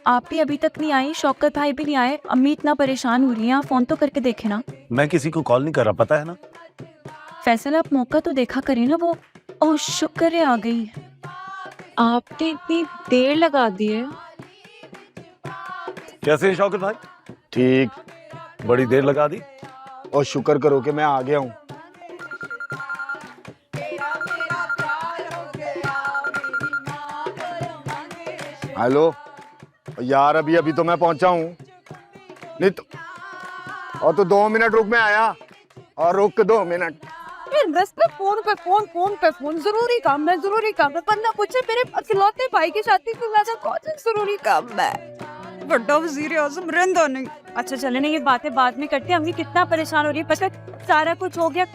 आप भी अभी तक नहीं आई, शौकत भाई भी नहीं आए, अम्मी इतना परेशान हो रही हैं, आप फोन तो करके देखे ना। मैं किसी को कॉल नहीं कर रहा, पता है ना। फैसल आप मौका तो देखा करें ना। वो ओह शुक्र है आ गई। आपने इतनी देर लगा दी है। कैसे हैं शौकत भाई? ठीक। बड़ी देर लगा दी। और शुक्र करो कि मैं आ गया हूँ। हेलो यार, अभी अभी तो मैं पहुंचा हूँ। नहीं तो और तो 2 मिनट रुक, मैं आया। और रुक 2 मिनट। बस पे फोन जरूरी काम है, जरूरी काम है। वरना मुझे मेरे इकलौते भाई की शादी से ज्यादा कौन सा जरूरी काम है? बड़ा वजीर आजम रहंदा नहीं। अच्छा चले ना, ये बातें बाद में करते हैं। अम्मी कितना परेशान हो रही है, पता सारा कुछ हो गया।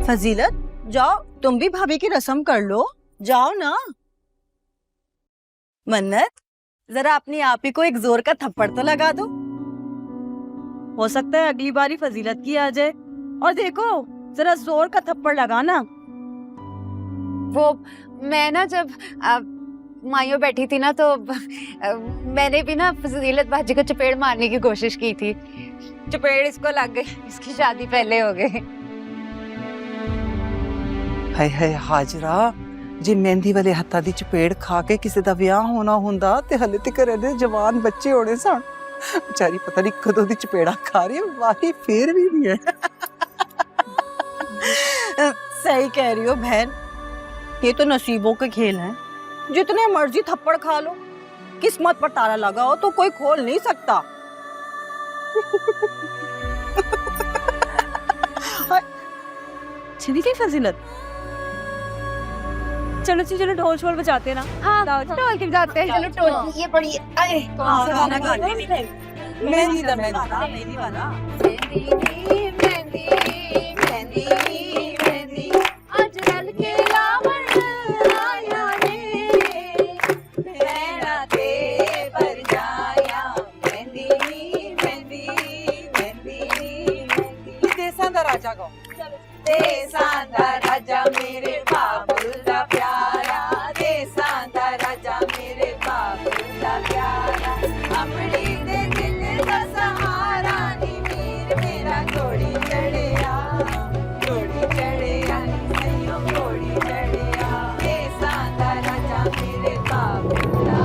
फजीलत, जाओ तुम भी भाभी की रस्म कर लो, जाओ ना। मन्नत, जरा अपनी आप ही को एक जोर का थप्पड़ तो लगा दो। हो सकता है अगली बारी फजीलत की आ जाए। और देखो जरा जोर का थप्पड़ लगाना। वो मैं ना जब माइयों बैठी थी ना, तो मैंने भी ना फजीलत बाजी को चपेड़ मारने की कोशिश की थी। चपेड़ इसको लग गई, इसकी शादी पहले हो गई। हाय हाय हाजरा, जे मेहंदी वाले हत्था दी चपेड़ खा के किसी दा विआह होना हुंदा ते हले तक रहने जवान बच्चे होने सन। बेचारी पता नहीं कदों दी चपेड़ा खा रही है, वाही फेर भी नहीं है। सही कह रही हो बहन, ये तो नसीबों के खेल हैं। जितने मर्जी थप्पड़ खा लो, किस्मत पर ताला लगा हो तो कोई खोल नहीं सकता। चली गई फजीलत। चलो चलो ढोल शोल बजाते हैं ना। हाँ ढोल के जाते हैं। चलो ढोल ये बड़ी मेहंदी वाला। राजा को राजा मेरे बाबुल दा प्यारा, देसां दा राजा मेरे बाबुल दा प्यारा, अमड़ी दे दिल दा सहारा नी मीर मेरा घोड़ी चढ़िया, सैयो घोड़ी चढ़िया, देसां दा राजा मेरे बाबुल दा।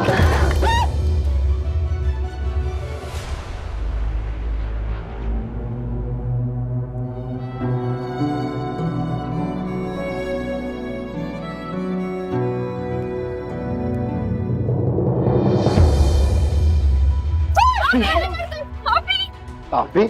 आप भी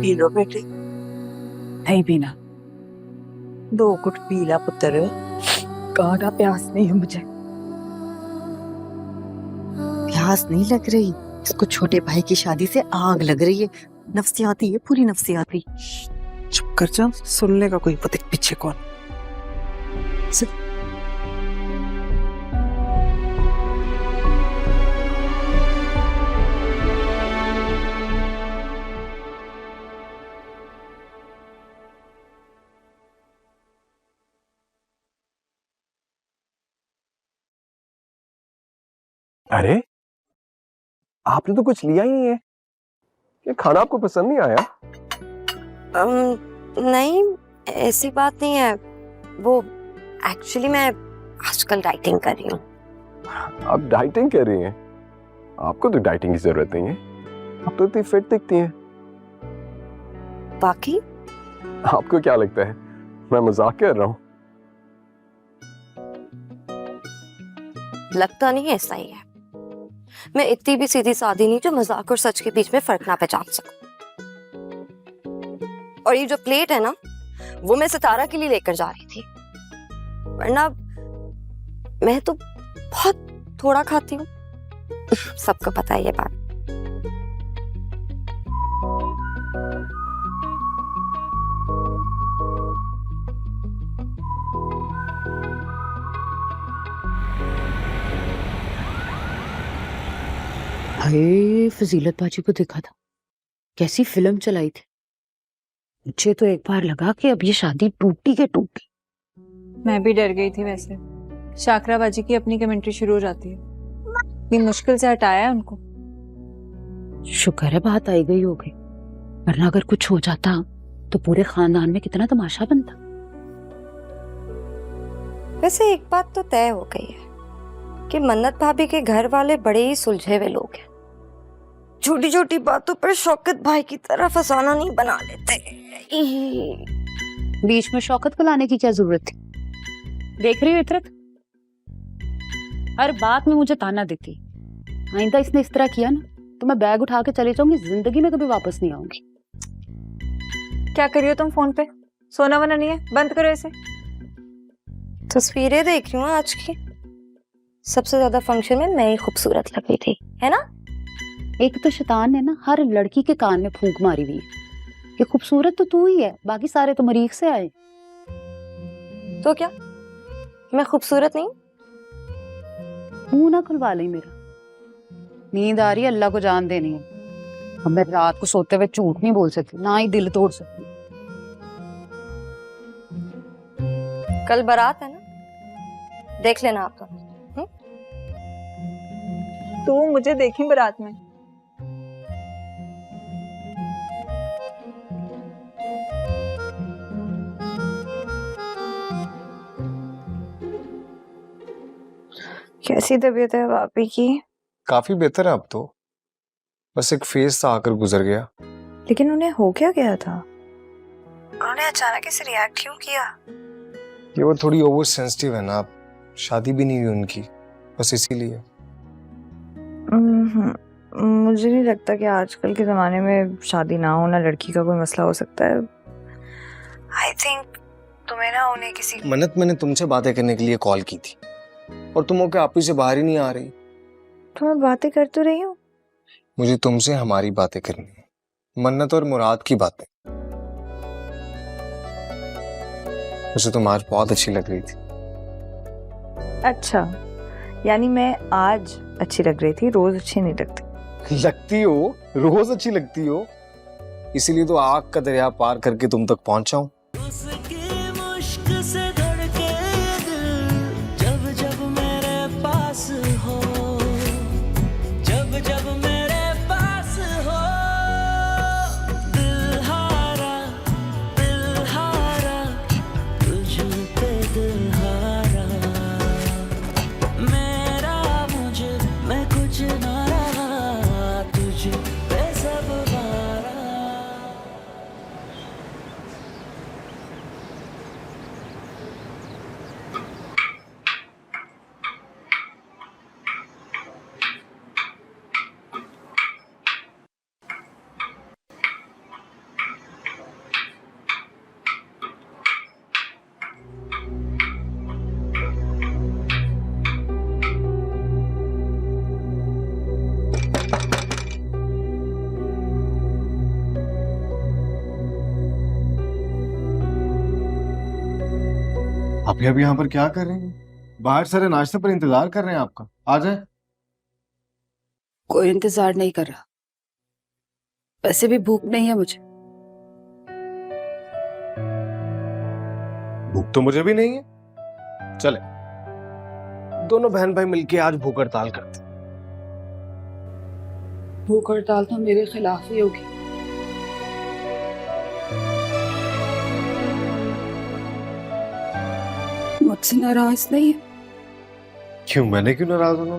पी लो बेटे। नहीं पीना, 2 घुट पी ला पुत्र, गाढ़ा प्यास नहीं है मुझे। प्यास नहीं लग रही इसको, छोटे भाई की शादी से आग लग रही है। नफसियाती है, पूरी नफसियाती। चुप कर जा, सुनने का कोई पता पीछे कौन। अरे आपने तो कुछ लिया ही नहीं है। ये खाना आपको पसंद नहीं आया? नहीं, ऐसी बात नहीं है। वो एक्चुअली मैं आजकल डाइटिंग कर रही हूँ। आप डाइटिंग कर रही हैं? आपको तो डाइटिंग की जरूरत नहीं है, आप तो इतनी फिट दिखती हैं। बाकी आपको क्या लगता है मैं मजाक कर रहा हूँ? लगता नहीं है ऐसा ही है। मैं इतनी भी सीधी सादी नहीं जो मजाक और सच के बीच में फर्क ना पहचान सकूं। और ये जो प्लेट है ना, वो मैं सितारा के लिए लेकर जा रही थी, वरना मैं तो बहुत थोड़ा खाती हूँ। सबको पता है ये बात। हाय, फजीलत बाजी को देखा था, कैसी फिल्म चलाई थी। मुझे तो एक बार लगा कि अब ये शादी टूटी के टूटी। मैं भी डर गई थी वैसे। शाकरा बाजी की अपनी कमेंट्री शुरू हो जाती है। इतनी मुश्किल से हटाया है उनको। शुक्र है बात आई गई होगी, वरना अगर कुछ हो जाता तो पूरे खानदान में कितना तमाशा बनता। वैसे एक बात तो तय हो गई है कि मन्नत भाभी के घर वाले बड़े ही सुलझे हुए लोग हैं। छोटी छोटी बातों पर शौकत भाई की तरह फसाना नहीं बना लेते। बीच में शौकत को लाने की क्या जरूरत थी? देख रही हो इतरत, हर बात में मुझे ताना देती। आइंदा इसने इस तरह किया ना तो मैं बैग उठा के चली जाऊंगी, जिंदगी में कभी वापस नहीं आऊंगी। क्या कर रही हो तुम फोन पे? सोना वना नहीं है, बंद करो इसे। तस्वीरें देख रही हूँ आज की। सबसे ज्यादा फंक्शन में मैं ही खूबसूरत लग रही थी, है ना? एक तो शैतान ने ना हर लड़की के कान में फूंक मारी हुई है कि खूबसूरत तो तू ही है, बाकी सारे तो मरीख से आए। तो क्या मैं खूबसूरत नहीं? मुंह ना खुलवा ले मेरा। नींद आ रही है, अल्लाह को जान देनी है। अब मैं रात को सोते हुए झूठ नहीं बोल सकती, ना ही दिल तोड़ सकती। कल बारात है ना, देख लेना आप तो। तू मुझे देखी बारात में? कैसी तबीयत है भाभी की? काफी बेहतर है अब तो, बस एक फेज था आकर गुजर गया। लेकिन उन्हें हो क्या गया था? उन्होंने अचानक ऐसे रिएक्ट क्यों किया? ये वो थोड़ी ओवर सेंसिटिव है ना, शादी भी नहीं हुई उनकी, बस इसीलिए। मुझे नहीं लगता कि आजकल के ज़माने में शादी ना होना लड़की का कोई मसला हो सकता है। आई थिंक तुम्हें ना उन्हें किसी मन्नत, मैंने तुमसे बातें करने के लिए कॉल की थी और तुम होके आप ही से बाहर ही नहीं आ रही। तो मैं बातें कर तो रही हूँ। मुझे तुमसे हमारी बातें करनी है, मन्नत और मुराद की बातें। मुझे तुम आज बहुत अच्छी लग रही थी। अच्छा, यानी मैं आज अच्छी लग रही थी, रोज अच्छी नहीं लगती। लगती हो, रोज अच्छी लगती हो, इसीलिए तो आग का दरिया पार करके तुम तक पहुंचा हूं। अभी अभी यहाँ पर क्या कर रहे हैं? बाहर सारे नाश्ते पर इंतजार कर रहे हैं आपका, आ जाए। कोई इंतजार नहीं कर रहा, वैसे भी भूख नहीं है मुझे। भूख तो मुझे भी नहीं है, चले दोनों बहन भाई मिलके आज भूख हड़ताल करते। भूख हड़ताल तो मेरे खिलाफ ही होगी। मुझसे नाराज नहीं है? क्यों, मैंने क्यों नाराज होना?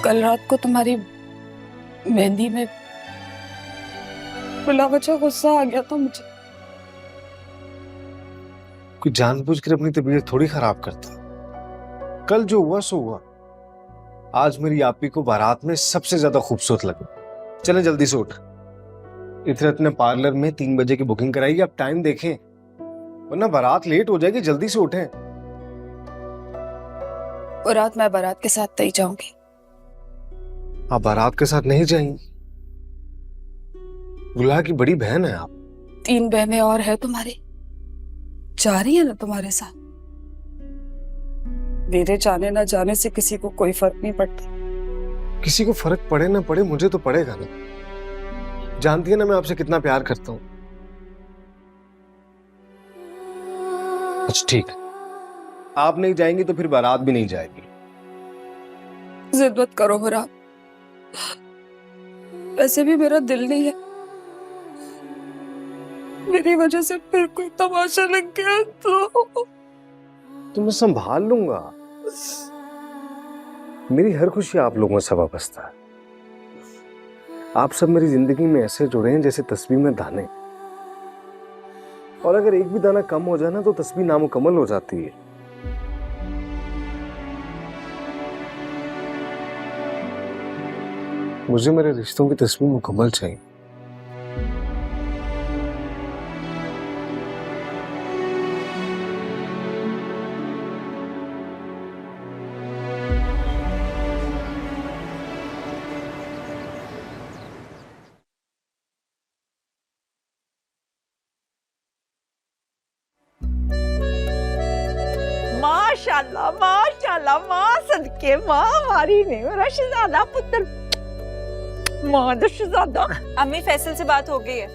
कल रात को तुम्हारी मेहंदी में बिला वजह गुस्सा आ गया था मुझे। कोई जानबूझकर अपनी तबीयत थोड़ी खराब करता। कल जो हुआ सो हुआ। आज मेरी आपी को बारात में सबसे ज्यादा खूबसूरत लगे। चले जल्दी से उठ। इतने पार्लर में 3 बजे की बुकिंग कराई, अब टाइम देखें वरना बारात लेट हो जाएगी। जल्दी से उठें। और रात मैं बारात के साथ तय जाऊंगी। आप बारात के साथ नहीं जाएंगी? गुलाह की बड़ी बहन है आप। 3 बहनें और है तुम्हारी, जा रही है ना तुम्हारे साथ। मेरे जाने ना जाने से किसी को कोई फर्क नहीं पड़ता। किसी को फर्क पड़े ना पड़े, मुझे तो पड़ेगा ना। जानती है ना मैं आपसे कितना प्यार करता हूं। अच्छा ठीक है, आप नहीं जाएंगी तो फिर बारात भी नहीं जाएगी। जिद मत करो मुराद, वैसे भी मेरा दिल नहीं है। मेरी वजह से फिर कोई तमाशा लग गया तो मैं संभाल लूंगा। मेरी हर खुशी आप लोगों से वाबस्ता है। आप सब मेरी जिंदगी में ऐसे जुड़े हैं जैसे तस्बीह में दाने, और अगर एक भी दाना कम हो जाए ना तो तस्बीह नामुकम्मल हो जाती है। मुझे मेरे रिश्तों की तस्बीह मुकम्मल चाहिए। माशाल्लाह माशाल्लाह, माँ सदके माँ हमारी ने मेरा शहजादा पुत्र। माँ दा शहजादा। अम्मी फैसल से बात हो गई है,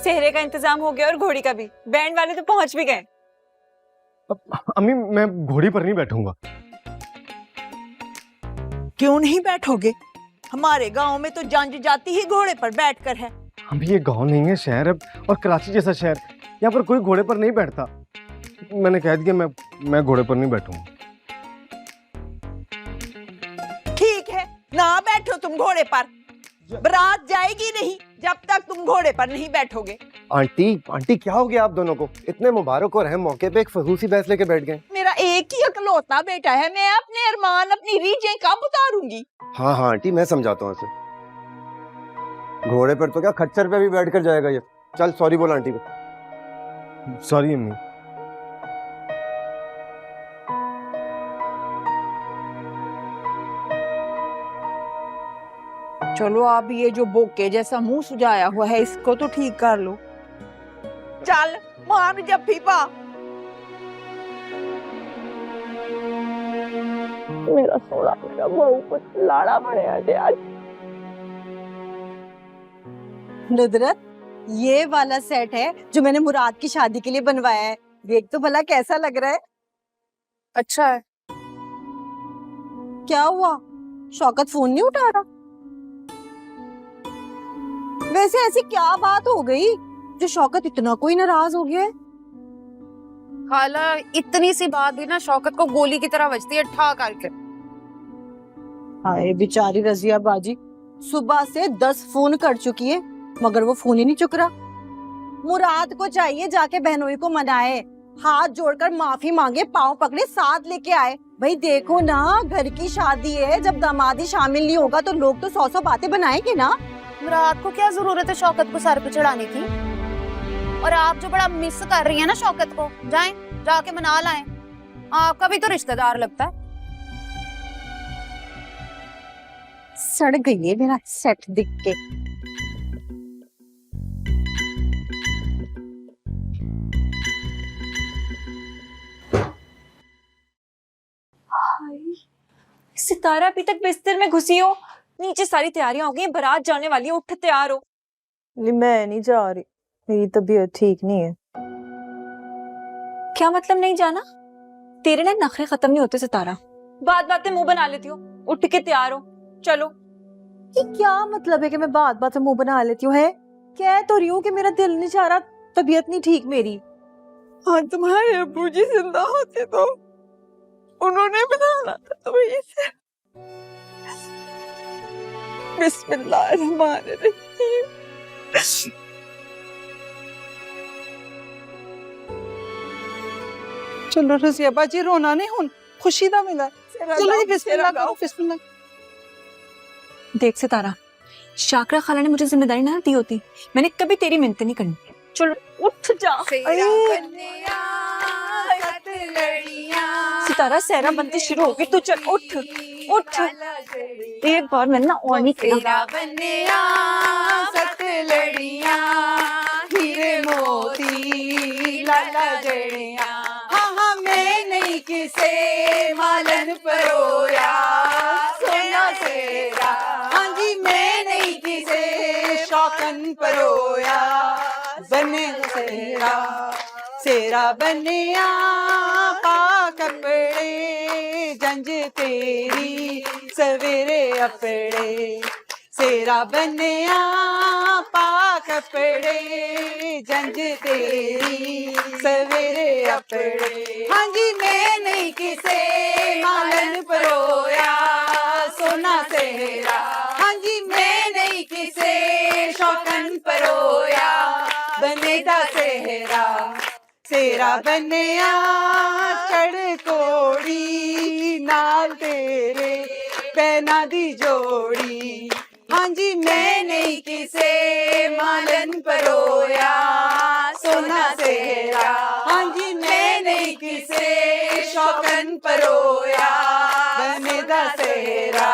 सेहरे का इंतजाम हो गया और घोड़ी का भी। बैंड वाले तो पहुंच भी गए। अम्मी मैं घोड़ी पर नहीं बैठूंगा। क्यों नहीं बैठोगे? हमारे गांव में तो जंज जाती ही घोड़े पर बैठकर है। अम्मी ये गांव नहीं है, शहर है, और कराची जैसा शहर। यहाँ पर कोई घोड़े पर नहीं बैठता। मैंने कह दिया मैं घोड़े पर नहीं बैठूंगा। ठीक है, ना बैठो तुम घोड़े पर। बारात जाएगी नहीं जब तक तुम घोड़े पर नहीं बैठोगे। आंटी क्या हो गया आप दोनों को? इतने मुबारक और अहम मौके पे एक फजूसी बहस लेके बैठ गए। मेरा एक ही इकलौता बेटा है, मैं अपने अरमान अपनी रीझें कब उतारूंगी? हाँ आंटी मैं समझाता हूँ इसे। घोड़े पर तो क्या खच्चर पे भी बैठ कर जाएगा ये। चल सॉरी बोल आंटी को। सॉरी अम्मी। चलो आप ये जो बोके जैसा मुंह सुजाया हुआ है इसको तो ठीक कर लो। चल मार जफ्फी पा। मेरा सोना मेरा बहू कुछ लाड़ा बने आज। नुदरत, ये वाला सेट है जो मैंने मुराद की शादी के लिए बनवाया है। देख तो भला कैसा लग रहा है। अच्छा है। क्या हुआ, शौकत फोन नहीं उठा रहा? वैसे ऐसी क्या बात हो गई जो शौकत इतना कोई नाराज हो गया है? खाला इतनी सी बात भी ना शौकत को गोली की तरह बजती है ठा करके। हाय बेचारी रजिया बाजी, सुबह से 10 फोन कर चुकी है मगर वो फोन ही नहीं चुक रहा। मुराद को चाहिए जाके बहनोई को मनाए, हाथ जोड़कर माफी मांगे, पाँव पकड़े, साथ लेके आए। भाई देखो ना, घर की शादी है, जब दामादी शामिल नहीं होगा तो लोग तो 100 बातें बनाएंगे ना। मुराद को क्या जरूरत है शौकत को सर पे चढ़ाने की? और आप जो बड़ा मिस कर रही हैं ना शौकत को, जाएं जाके मना लाएं। आपका भी तो रिश्तेदार लगता है। सड़ गई है मेरा सेट दिख के। सितारा अभी तक बिस्तर में घुसी हो। नीचे सारी तैयारियां हो गई, बारात जाने वाली है, उठ तैयार हो। नहीं मैं नहीं जा रही, मेरी तबीयत ठीक नहीं है। क्या मतलब नहीं जाना? तेरे ना नखरे खत्म नहीं होते सितारा, बात बात में मुंह बना लेती हो। उठ के तैयार हो, चलो। ये क्या मतलब है कि मैं बात बात में मुंह बना लेती हूँ? है कह तो रही हूँ कि मेरा दिल नहीं चाह रहा, तबीयत नहीं ठीक मेरी। हाँ तुम्हारे अब्बू जी जिंदा होते तो उन्होंने बनाना था तुम्हें इसे। बिस्मिल्लाहिर्रहमानिर्रहीम। चलो रजिया बाजी रोना नहीं हुन खुशी दा मिला चलो जी बिस्मिल्लाह करो बिस्मिल्लाह देख सितारा, शाकरा खाला ने मुझे जिम्मेदारी ना दी होती, मैंने कभी तेरी मिन्नत नहीं करनी। चलो उठ जा। सितारा सहरा बनती शुरू होगी, तू चल उठ उठ। एक बार मैंने ना और नहीं किया। हीरे मोती लाला जड़िया, हाँ हाँ मैं नहीं किसे मालन परोया, सोना सेरा, हाँ जी मैं नहीं किसे शौकन परोया, बने सेरा सेरा बनिया पा कपड़े जंज तेरी सवेरे अपड़े, सेरा बनिया पा कपड़े जंज तेरी सवेरे अपड़े, हाँ जी मैं नहीं किसे मालन परोया, सोना सेरा, हाँ जी मैं नहीं किसे शौकन परोया, बनेदा सेरा सेरा बनिया चढ़ कोड़ी नाल तेरे पैना दी जोड़ी, हाँ जी मैं नहीं किसे मालन परोया, सोना सेरा, हाँ जी मैं नहीं किसे शौकन परोया, बनेदा सेरा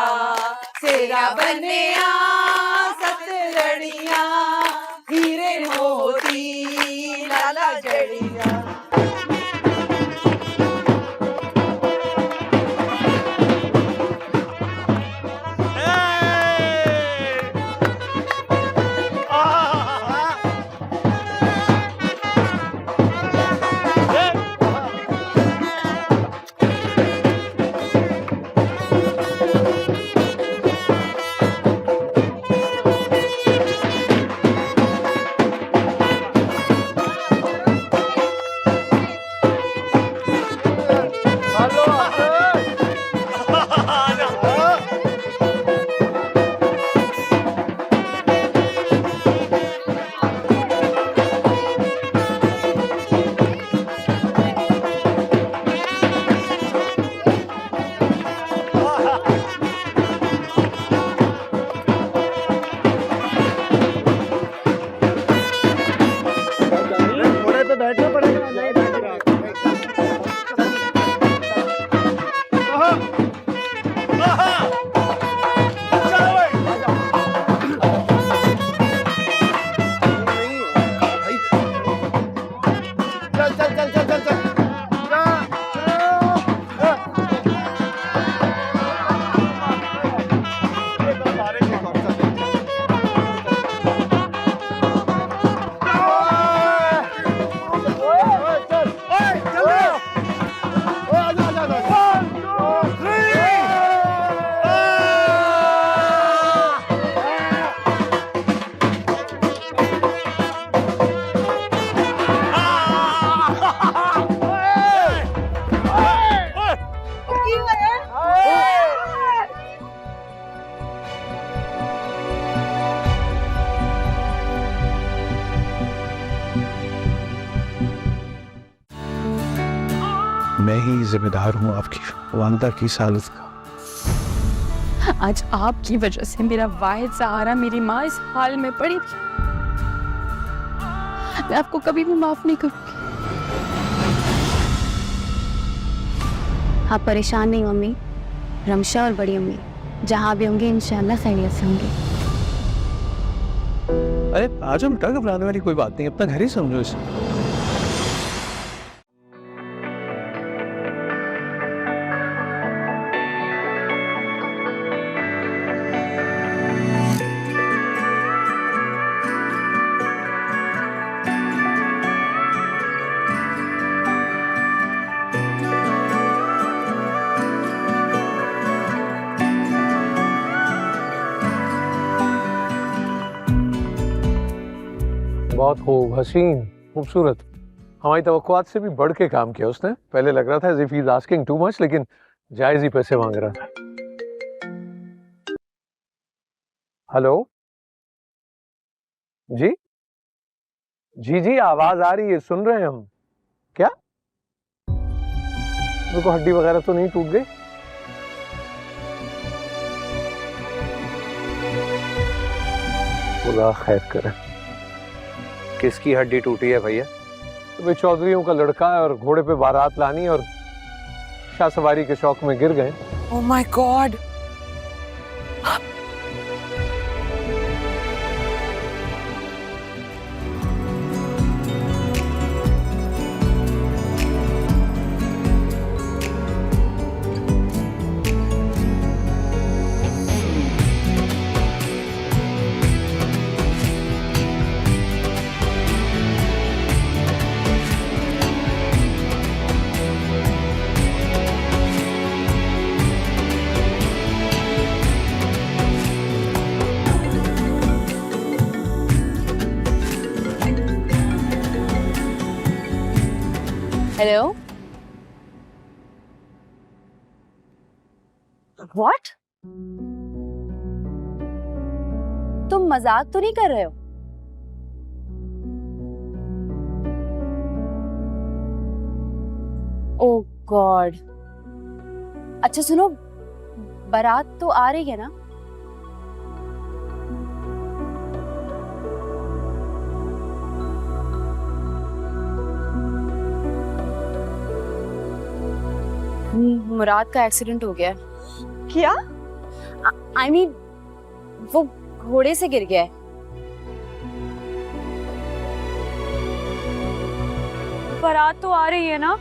सेरा बनिया सत लड़िया, हीरे मोती लाला जड़िया। मैं ही जिम्मेदार हूँ आपकी वांदा की हालत का। आज आपकी वजह से मेरा वाहिद सहारा मेरी माँ इस हाल में पड़ी थी। मैं आपको कभी भी माफ नहीं करूंगी। आप परेशान नहीं मम्मी, रमशा और बड़ी अम्मी जहाँ भी होंगे इंशाल्लाह खैरियत से होंगे। अरे आज हम घबराने वाली कोई बात नहीं, अपना घर ही समझो इसे। बहुत खूब, हसीन, खूबसूरत। हमारी तवक्कुआत से भी बढ़ के काम किया उसने। पहले लग रहा था as if he is asking too much, लेकिन जायज ही पैसे मांग रहा था। हेलो जी जी जी, आवाज आ रही है, सुन रहे हैं हम। क्या मेरे को हड्डी वगैरह तो नहीं टूट गई? खुदा खैर करे। किसकी हड्डी टूटी है भैया? तो वे चौधरियों का लड़का है और घोड़े पे बारात लानी और शाह सवारी के शौक में गिर गए। Oh my God. Hello, what? तुम मजाक तो नहीं कर रहे हो? ओह गॉड। अच्छा सुनो, बारात तो आ रही है ना? मुराद का एक्सीडेंट हो गया। क्या? आई मीन वो घोड़े से गिर गया है। बारात तो आ रही है ना?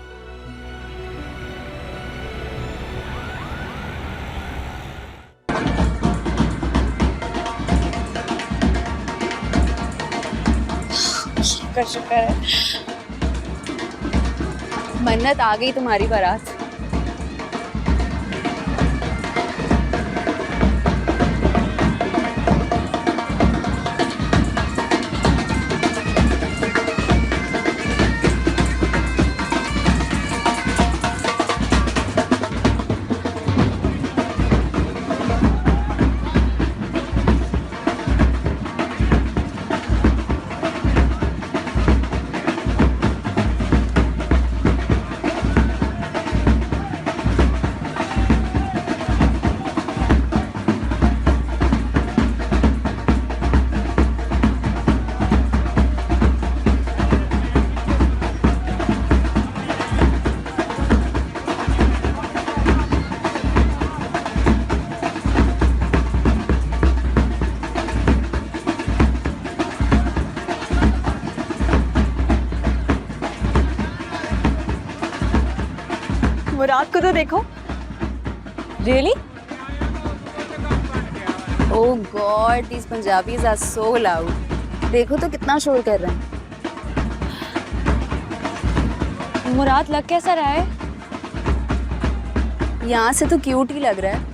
शुक्र है, मन्नत आ गई तुम्हारी बारात। मुराद को तो देखो। Really? Oh god, these Punjabis are so loud. देखो तो कितना शोर कर रहे हैं। मुराद लग कैसा रहा है? यहाँ से तो क्यूट ही लग रहा है।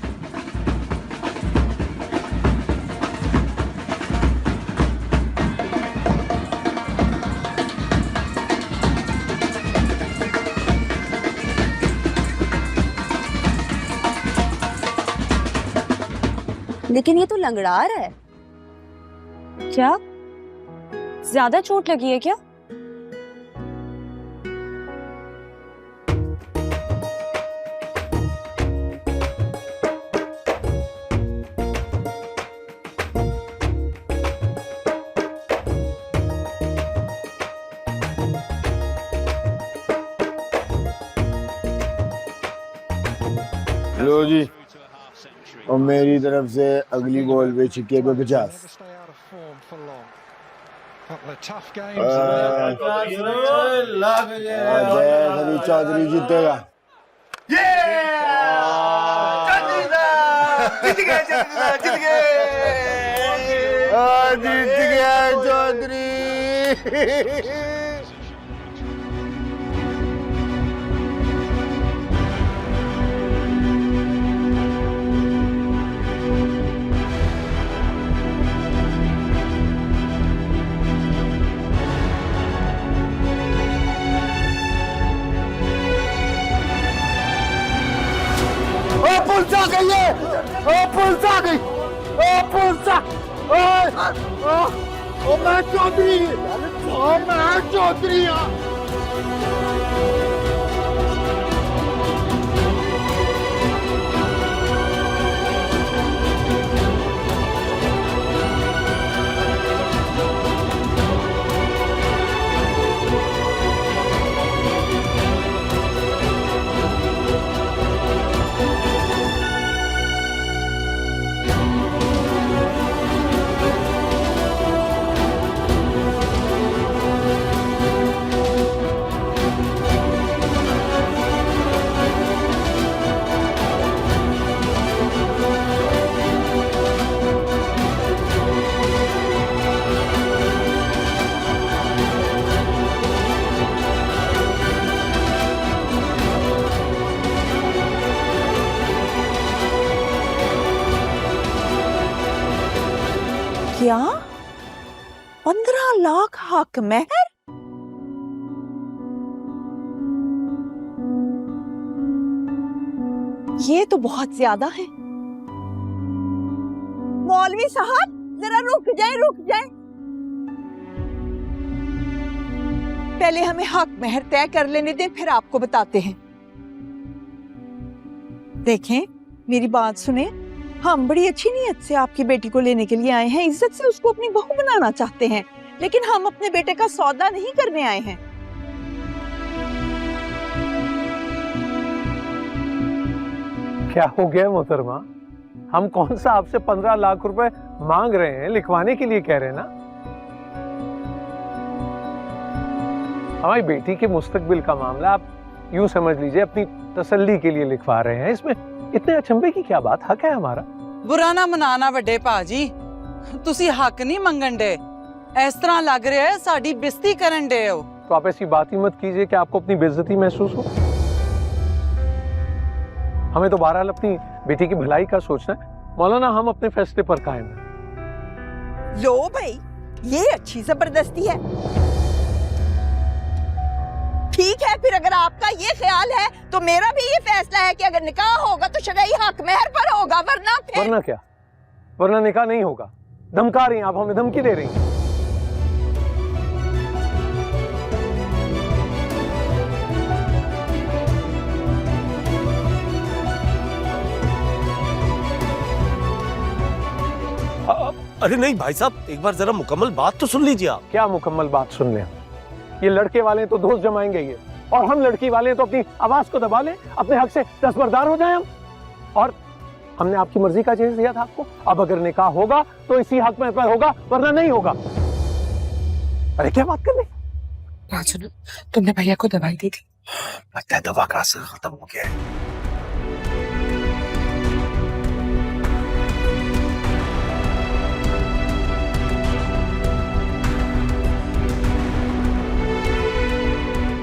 लेकिन ये तो लंगड़ा रहा है। क्या ज्यादा चोट लगी है क्या? हेलो जी, और मेरी तरफ से अगली बॉल पे छिक्के पे 50। चौधरी जीतेगा। जीत गया चौधरी। पुलिस आ गई है। पुलिस आ गई। पुलिस मैं चौधरी। मैं चौधरी। लाख हक मेहर। ये तो बहुत ज्यादा है। मौलवी साहब जरा रुक जाए। पहले हमें हक मेहर तय कर लेने दें, फिर आपको बताते हैं। देखें, मेरी बात सुने, हम बड़ी अच्छी नीयत से आपकी बेटी को लेने के लिए आए हैं, इज्जत से उसको अपनी बहू बनाना चाहते हैं, लेकिन हम अपने बेटे का सौदा नहीं करने आए हैं। क्या हो गया मोहतरमा? हम कौन सा आपसे 15 लाख रुपए मांग रहे हैं, लिखवाने के लिए कह रहे हैं ना। हमारी बेटी के मुस्तकबिल का मामला आप यूं समझ लीजिए अपनी तसल्ली के लिए लिखवा रहे हैं। इसमें इतने अचंभे की क्या बात? हक है हमारा। बुरा ना मनाना वड्डे भाजी, तुसी हक नहीं मंगन दे, इस तरह लग रहा है साडी बेइज्जती करन दे हो। तो आप ऐसी बात ही मत कीजिए कि आपको अपनी बेइज्जती महसूस हो। हमें तो बहरहाल अपनी बेटी की भलाई का सोचना है। मौलाना, हम अपने फैसले पर कायम हैं। लो भाई, ये अच्छी जबरदस्ती है। ठीक है, फिर अगर आपका ये ख्याल है तो मेरा भी ये फैसला है कि अगर निकाह होगा तो शरई हक मेहर पर होगा, वरना क्या? वरना निकाह नहीं होगा। धमका रही हैं आप, हमें धमकी दे रही हैं। अरे नहीं भाई साहब, एक बार जरा मुकम्मल बात तो सुन लीजिए आप। क्या मुकम्मल बात सुन लें? ये लड़के वाले तो दोस्त जमाएंगे ये, और हम लड़की वाले तो अपनी आवाज को दबा लें, अपने हक से दस्तबरदार हो जाएं हम। और हमने आपकी मर्जी का जहेज दिया था आपको। अब अगर निकाह होगा तो इसी हक में पर होगा, वरना नहीं होगा। अरे क्या बात कर रहे? तुमने भैया को दवाई दी थी? लगता है दवा का असर खत्म हो गया है।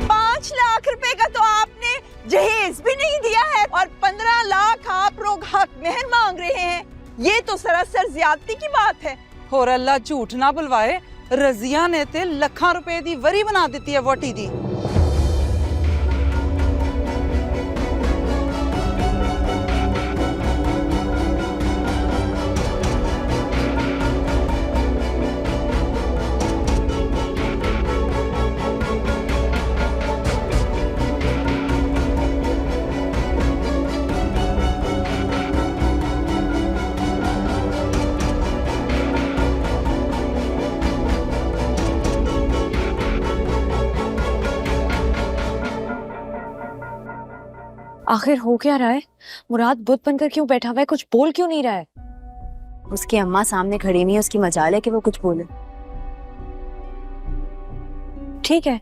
₹5 लाख का तो आपने जहेज भी नहीं दिया है और 15 लाख आप लोग हक मेहर मांग रहे हैं। ये तो सरासर ज्यादती की बात है। और अल्लाह झूठ ना बुलवाए, रजिया ने ते लाखां रुपए दी वरी बना दी है वोटी दी। आखिर हो क्या रहा है? मुराद बुत बनकर क्यों बैठा हुआ है? कुछ बोल क्यों नहीं रहा है? उसकी अम्मा सामने खड़ी नहीं है, उसकी मजाल है कि वो कुछ बोले। ठीक है,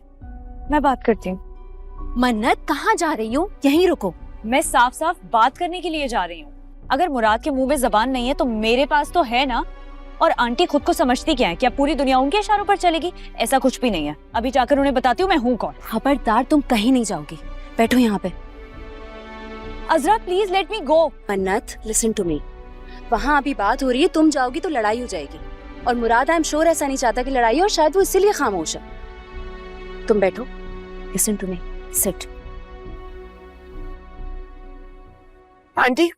मैं बात करती हूँ। मन्नत, कहाँ जा रही हो? यहीं रुको। मैं साफ साफ बात करने के लिए जा रही हूँ। अगर मुराद के मुंह में जबान नहीं है तो मेरे पास तो है ना। और आंटी खुद को समझती क्या है? क्या पूरी दुनिया उनके इशारों पर चलेगी? ऐसा कुछ भी नहीं है। अभी जाकर उन्हें बताती हूँ मैं हूँ कौन। खबरदार, तुम कहीं नहीं जाओगी। बैठो यहाँ पे। अजरा प्लीज लेट मी गो। मन्नत, लिसन टू मी। वहाँ अभी बात हो रही है, तुम जाओगी तो लड़ाई हो जाएगी। और मुराद आई एम श्योर ऐसा नहीं चाहता कि लड़ाई हो, और शायद वो इसीलिए खामोश है। तुम बैठो। Listen to me, sit. Aunty,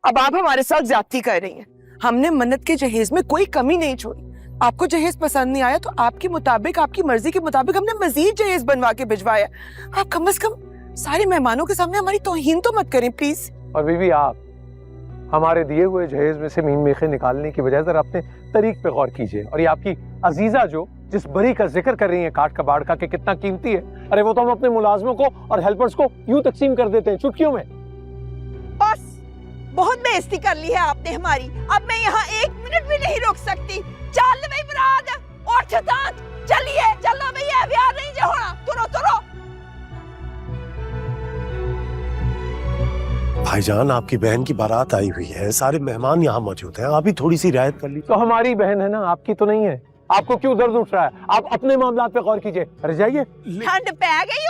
अब आप हमारे साथ ज्यादती कर रही हैं। हमने मन्नत के जहेज में कोई कमी नहीं छोड़ी। आपको जहेज पसंद नहीं आया तो आपके मुताबिक, आपकी मर्जी के मुताबिक हमने मजीद जहेज बनवा के भिजवाया। आप कम से कम सारे मेहमानों के सामने हमारी तौहीन तो मत करें प्लीज। और बीवी, आप हमारे दिए हुए जहेज में से मीन मेखे निकालने की बजाय जरा अपने तरीक पे गौर कीजिए। और ये आपकी अजीजा जो जिस बरी का जिक्र कर रही है काट का बाड़ का कि कितना कीमती है, अरे वो तो हम अपने मुलाजमों को और हेल्पर्स को यूं तकसीम कर देते हैं चुटकियों में। बस बहुत बेइज्जती कर ली है आपने हमारी। अब मैं यहाँ 1 मिनट भी नहीं रुक सकती। चल भाई मुराद, उठ तात, चलिए चलो भैया, ब्याह नहीं जो होना। तुरो तुरो। भाईजान, आपकी बहन की बारात आई हुई है, सारे मेहमान यहाँ मौजूद हैं, आप ही थोड़ी सी रियायत कर लीजिए। तो हमारी बहन है ना, आपकी तो नहीं है। आपको क्यों दर्द उठ रहा है? आप अपने मामलात पे गौर कीजिए। अरे जाइए। ठंड पै गई